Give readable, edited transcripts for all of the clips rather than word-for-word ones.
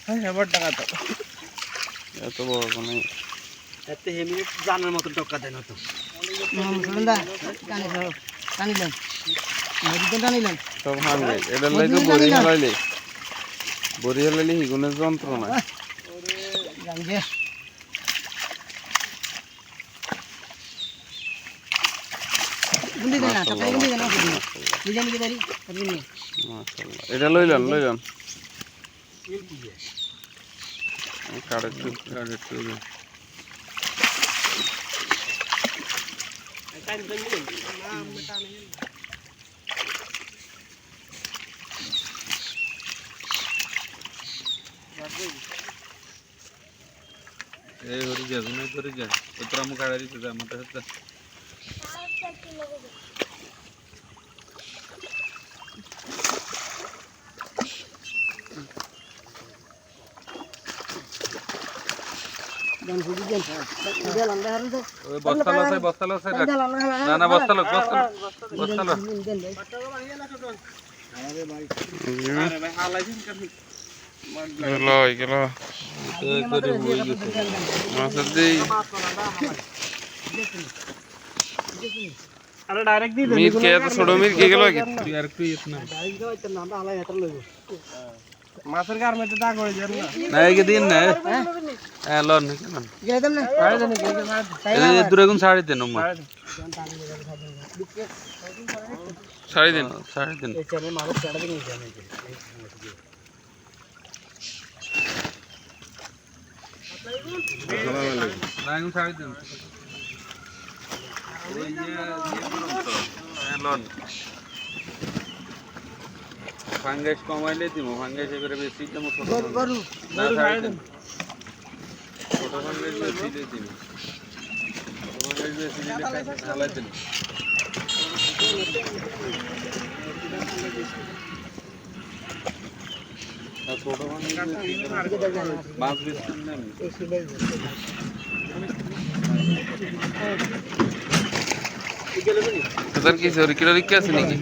হ্যাঁ বড় টাকা তো এত বড় কোনো এত হেমি জানার মতো টাকা দেন তো মুসলমানদা টানিলেন নদীতে টানিলেন সব ভাঙবে এটা লাই তো বড়ি হেলাইলে হিগুনের যন্ত্রণা জানবে মাশাআল্লাহ এটা লইলাম কাড়ে এই হরি যা গুনে ধরে যা তোরা মু কাড়ে দিতে যা মতে হচ্ছে বস্তালো না না বস্তালো লয় গেল মাছের দিই আরে ডাইরেক্ট দি মিট কে এত ছোট মিট কে গেল কি তুই আর কি ইতনা মাছের গার মধ্যে দাগ হয়ে যাবে না না এই দিন না হ্যাঁ লন কেন গেলাম না ছাড়ে দেন এই দূরে কোন ছাড়ি দেন ওমা ছাড়ি দেন এই চ্যানেল মানুষ ছাড়া দিন এই চ্যানেল না কোন ছাড়ি দেন ওই যে হ্যাঁ লন ফাঙ্গাস কমাইলে দিব ফাঙ্গাস এবারে বেশি দেব ছোট গরু না ছাড়ি দেন ছোট ফাঙ্গাস বেশি দিব ফাঙ্গাস বেশি দিলে হালাই দেন আর ছোট ফাঙ্গাস মাছ বেশি না তোর কি সরি কিলো লিখে আছে নাকি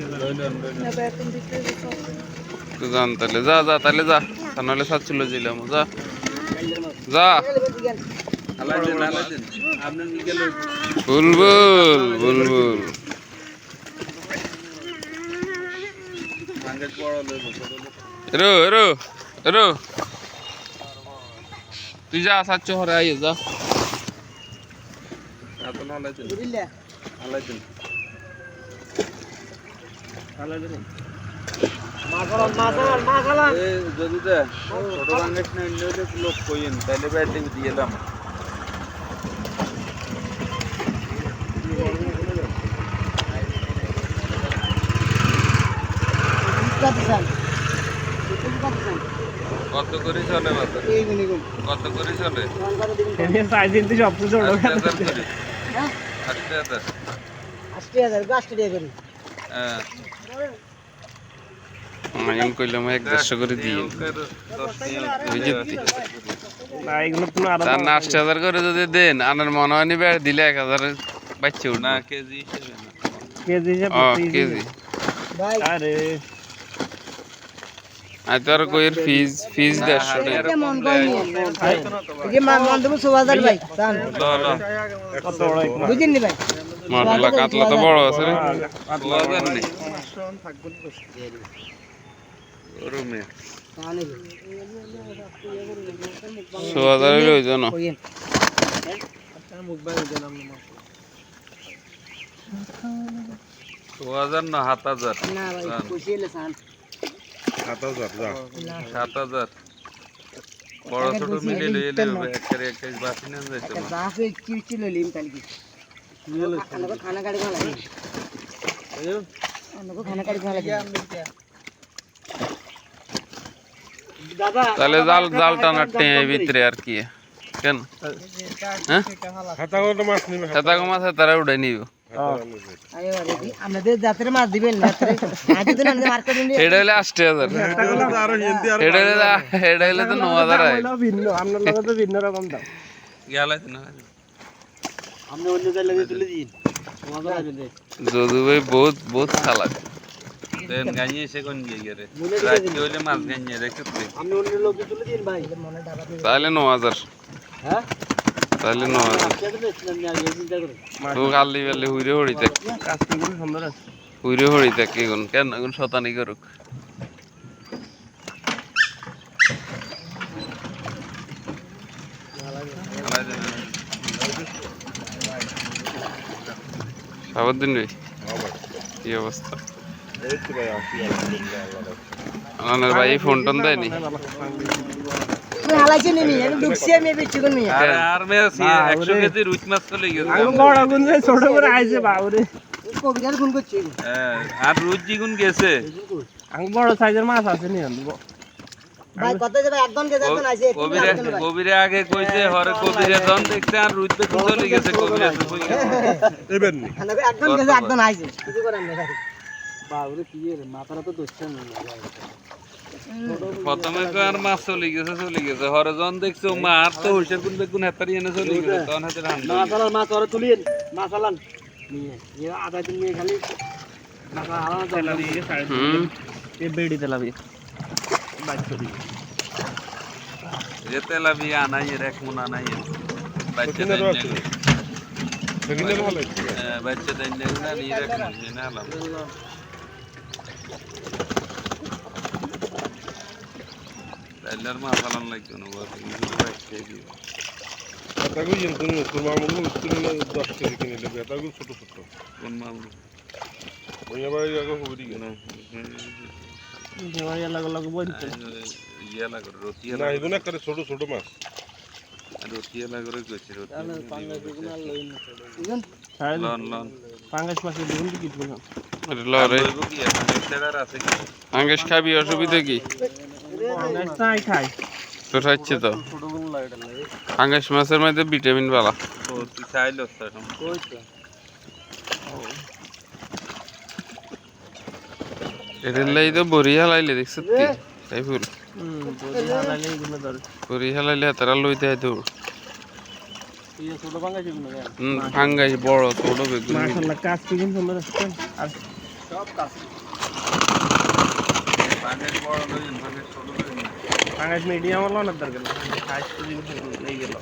তো জান তাহলে যা তাহলে যা তা নাহলে সাত চলে যাইলাম যা বুলবুল এরো এরো এরো তুই যা সাত হরে আই যা যদি ছোট বাংলাদেশ না লোক কইন তাহলে ব্যাটিং দিয়ে এলাম কত করে চলে বাজার কত করে চলে সাইজ দিন সবচেয়ে ছোট 80,000 করি হ্যাঁ আমি কইলাম 150 করে দিই না এগুলো কোনো আর 8000 করে যদি দেন আনার মনে হয় নিবে দিলে 1000 বাচ্চা উঠ না কেজি হিসেবে না কেজি হিসেবে কেজি ভাই আরে আই তোর কইর ফিজ 150 টাকা মন কই এই যে মন দেব 6000 ভাই দান কত বড় এক বুঝিন নি ভাই মাশাআল্লাহ কাতলা তো বড় আছে রে 2000 নি রুমে 6000 লই জানো মুখ বাই দিলাম না 2000 না 7000 না ভাই কইছিলে সান 7000 যা 7000 বড় ছোট মিলে লইলে একের এক বাসি না যাইতো একটা বাসে কি লইলিম কালকে খানা গাড়ি ভালো লাগে আমাকে খানা গাড়ি ভালো লাগে দাদা তাহলে জাল টানাতে ভিতরে আর কি কেন হ্যাঁ হাতাগো মাছ নিবে হাতাগো মাছ তারা উড়াই নিব আরে বারে আমাদের যাত্রা মাছ দিবেন না আজ তো না মার্কেটে নিয়ে এটা হলো 80,000 এটা হলো তো 9000 আই ভিন্ন আপনার লগে তো ভিন্ন রকম দাম গেলাই না আপনি অন্য জায়গায় তুলে দিন 9000 আসবে যদু ভাই বহুত চালাক দেন গাইয়ে এসে কোন গিয়ে গেরে রাতে হইলে মাছ গাইয়ে রেখে তুই আপনি অন্য লোক তুলে দিন ভাই মনে ডাবা দিয়ে তাহলে 9000 হ্যাঁ তাহলে 9000 তো গালি বেলে হুইরে হড়িতে কাজটি খুব সুন্দর আছে হুইরে হড়িতে কি কোন কেন কোন শতানি করুক সাবধান রে কি অবস্থা এই তো ভাই আসি আলহামদুলিল্লাহ আল্লাহ আমার ভাই ফোন টোন দেয়নি তুই হালাইছে নি আমি ঢুকছি আমি বেচি কোন মিয়া আরে আর মে 100 কেজি রুই মাছ চলে গেছে আমি বড় গুন যে ছোট করে আইছে বাবুরে কবিতার ফোন করছি হ্যাঁ আর রুই জিগুন গেছে আমি বড় সাইজের মাছ আছে নি আনবো ভাই কত যাবে একদম গেছে একদম আইছে কবিরে আগে কইছে হরে কবিরে জন দেখতে আর রুই তো চলে গেছে কবিরে এবেন নি একদম গেছে একদম আইছে কিছু করার নেই ভাই বাবুরে কি রে মাথাটা তো দচ্ছে না প্রথমে তো আর মাছ চলে গেছে হরে জন দেখছো মার তো হইছে কোন বেগুন হাতারি এনে চলে গেছে তখন হাতে রান্না মাছালান মাছ ওরে তুলিন মাছালান নিয়ে এ আধা দিন নিয়ে খালি মাছ হারানো তেলা দিয়ে সাড়ে এ বেড়ি তেলা দিয়ে বাইক করি ये तेला भी आना ये रख मुना ना ये बच्चे देने সেগুলো ভালো बच्चे देने ना नहीं रख ये ना ला टेलर में आसालन लग ना वो रखे भी তাগু ইনতুন মুসলমান মুসলমান মুসলমান 10 কেজি কিনে নেবে তাগু ছোট ছোট कौन मामलो ওই আবার আগে হবি ना দেওয়াই अलग अलग বলতে ये लग रोटी না এগুলো করে ছোট ছোট মাছ रोटी लग रही कुछ रोटी লন লন পাঙ্গাস মাছের দিন কি দিন লরে वो की है तेरा रास्ते की আঙ্গেশ খাবি অসুবিধা কি পাঙ্গাস নাই খাই তো খাচ্ছে তো আঙ্গেশ মাছের মধ্যে ভিটামিন বালা तो तू चाय लो सर हम এদের লাই তো বড়ি হালাইলে দেখছ তুই তাই ফুল হালালে এগুলো ধর বড়ি হালাইলে তারা লইতে আইতো এই ছোট পাঙ্গাস এগুলো আঙ্গাই বড় ছোট বেগুন মাশাআল্লাহ কাজ কি সুন্দর আছে আর সব কাজ পাঙ্গাস বড় লইন পাঙ্গাস ছোট লইন পাঙ্গাস মিডিয়াম হলো না দরকার হাই স্পিড এই গেল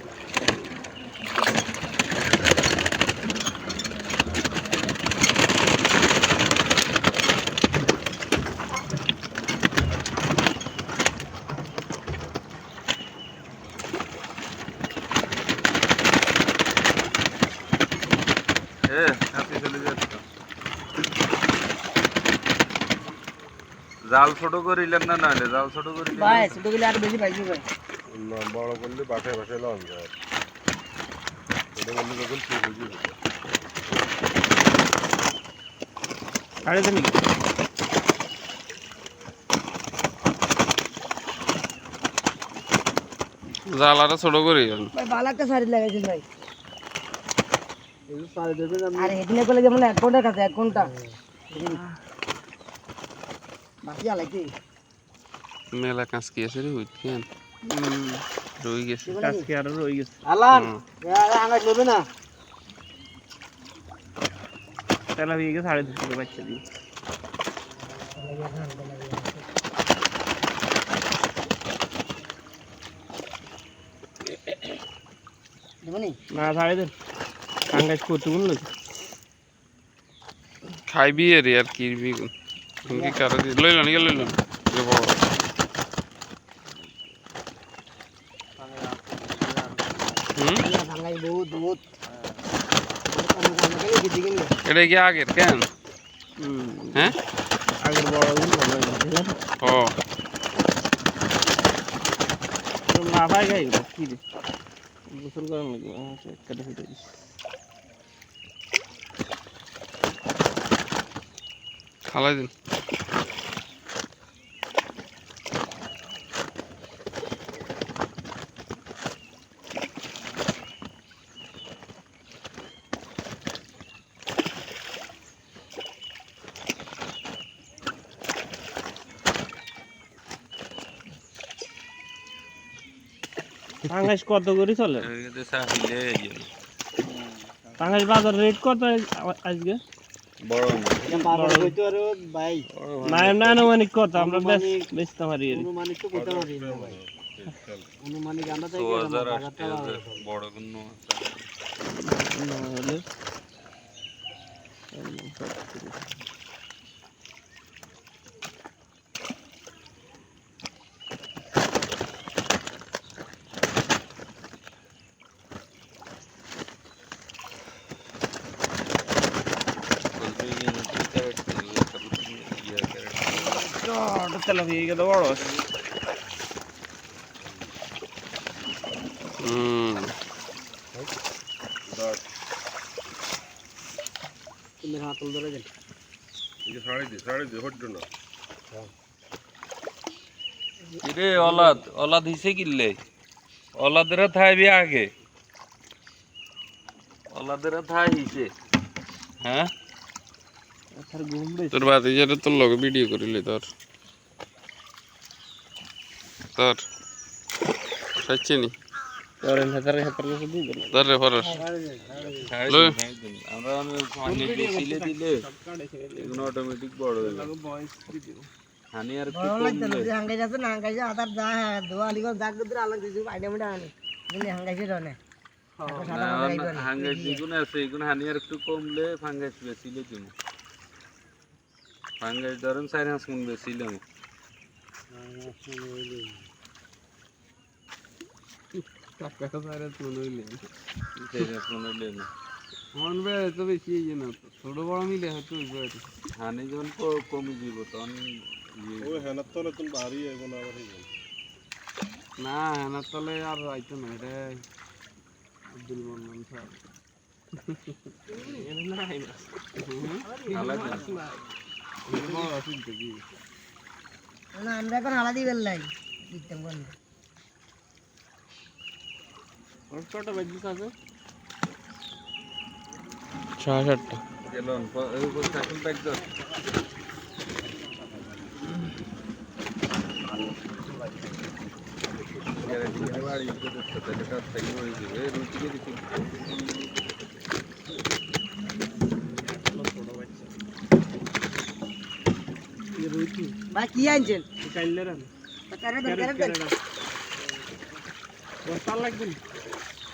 জাল ছোট করিলেন না নাহলে জাল ছোট করিলেন ভাই ছোট গুলো আর বেশি পাইছি ভাই না বড় করলে বাসায় বাসায় লন যায় এটা বললে যখন ঠিক হয়ে যাবে আরে দেন জালাটা ছোট করি ভাই ভালো একটা শাড়ি লাগাইছেন ভাই আরে এখানে বলে যেমন 1 ঘন্টার কাছে 1 ঘন্টা বাকি আলাইছে মেলা কাজ কি আছে রে হইত কেন রই গেছে আজকে আর রই গেছে আলান আঙ্গাস নেবে না তেলা দিয়ে গেছে 2.5 কিলো বাচ্চা দিয়ে দেবনি না ছাড়ে দেন পাঙ্গাস কতগুলো লই খাইবি এর আর কিরবি কি কারো লইল নি লইল বড় আঙ্গাস বহুত বহুত এটা কি আগের কেন হ্যাঁ আগের বড়গুলো ভালো লাগে ও না ভাই গাই কি রে গোসল করার লাগবে কেটে ফেটে দিস খালাই দিন পাঙ্গাস কত করে চলে এতে সাহিলে পাঙ্গাস বাজার রেট কত আজকে বড় না এটা বাবা কইতো আর ভাই না না আনুমানিক কত আমরা আনুমানিক- বেচতে পারি আর কি। অনুমানিক তো কইতে পারি না ভাই অনুমানিক আমরা তাই 2000 আসছে বড় কোনো না হলে ওটা তেলাপিয়া কত বড় আছে তুমি হাতল ধরে দেন রে ওলাদ ওলাদ হিসে কিনলে ওলাদের থাইবি আগে ওলাদের থাই হিসে হ্যাঁ আর ঘুম বেশ তোর বাতি যেটা তোর লগে ভিডিও করিলে তোর তোর সাচ্ছি নি করেন হাতারে হাতারে কাছে দিয়ে দেন তোর রে ফরস আমরা পানি বেশিলে দিলে এগুলো অটোমেটিক বড় হয়ে যাবে বয়স কি দিব হানি আর একটু ভালো কম লাগছে না দিলে যে হাঙ্গাই যাচ্ছে না হাঙ্গাই যা আদার যা দোয়া লিগো জাগ গুদরা আলাদা কিছু আইডিয়া মিটা আনে কিন্তু হাঙ্গাই যে রনে হাঙ্গাস যেগুলো আছে এগুলো হানি আর একটু কমলে ফাঙ্গাস বেশিলে দিব ফাঙ্গাস ধরেন 4-5 মণ বেশিলাম টাকা সারা তুই লইলে 4-5 মণ হইলে না মন বে তো বেশি ইয়ে না তো। ছোট বড় মিলে হয়তো ওই বয়সে হানি যখন কমে যাব তখন না না তলে আর আইতো না রে আব্দুল মান্নান স্যার এর নাই না আলাদা বড় আছিল তো কি না আমরা এখন আলাদি বেলাই দিতাম কোন ওর ছোট বাজি আছে 6-7টা গেলন এই কোন সাইকেল ব্যাগ দাও গ্যারান্টি বাড়ি দিতে তো এটা থেকে হয়ে যাবে রুটি কে দিতে এই রুটি ভাই কি আনছেন কাইলে রে তারে দেন বস্তা লাগবে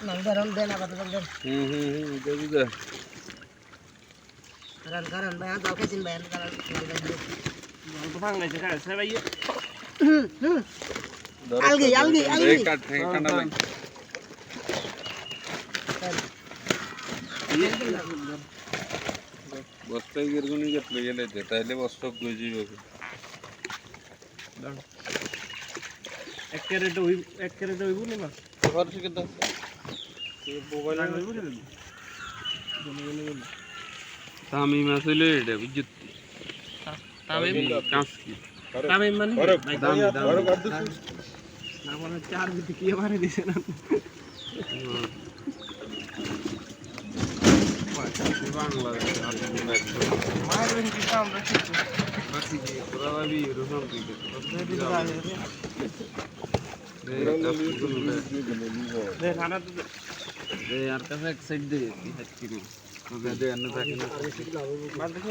না ধরন দেন আবার দেন দেবি দে কারণ ভাই যাও খাইছেন ভাই কারণ তো ভাঙাইছে কাছে ভাই আলগি এই কাট থেকে কাটা লাগ বস্তায় গিরগুনি গেলে গেলে তাইলে বস্তা গজি হবে এক ক্যারেট হইব না ফরস কত মোবাইল হইব না তামিম আসলে এটা বুঝছিস তামিম কাঁচকি তামিম মানে দাম না মানে চার বিটি কি মারে দিছে না বাংলাদেশ মারবেন কি দাম রাখি বাকি কি পুরা ভাবি রোজন দিতে দে খানা তো দে আর কাছে এক সাইড দে হাত কিনে তো দে অন্য থাকে না বাদ দেখে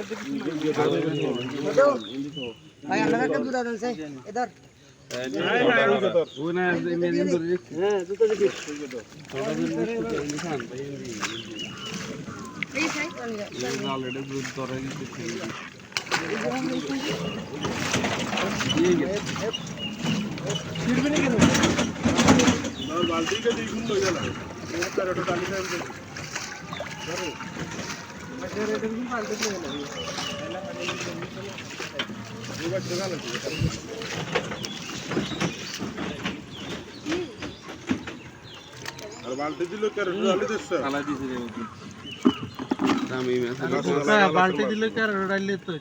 ভাই আপনারা কে দুধ দেন স্যার এদার ওই না মেদিন ধরে হ্যাঁ দুটো দেখি এই সাই অলরেডি দুধ ধরে দিতে আলা দিছে রে তামিম আসলে বালতি দিলে কার ডাইলে তো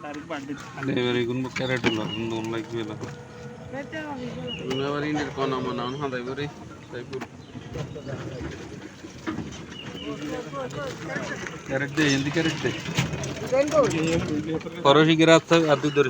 ডাইরেক্ট বালতি এবারে কোন ক্যারেট হলো কোন লাগবে না এবারে ইন্ডিয়ার কোন মনে হয় না এবারে তাইপুর ক্যারেট দে হিন্দি ক্যারেট দে দেন গো পরশি গিরাত আদি ধরে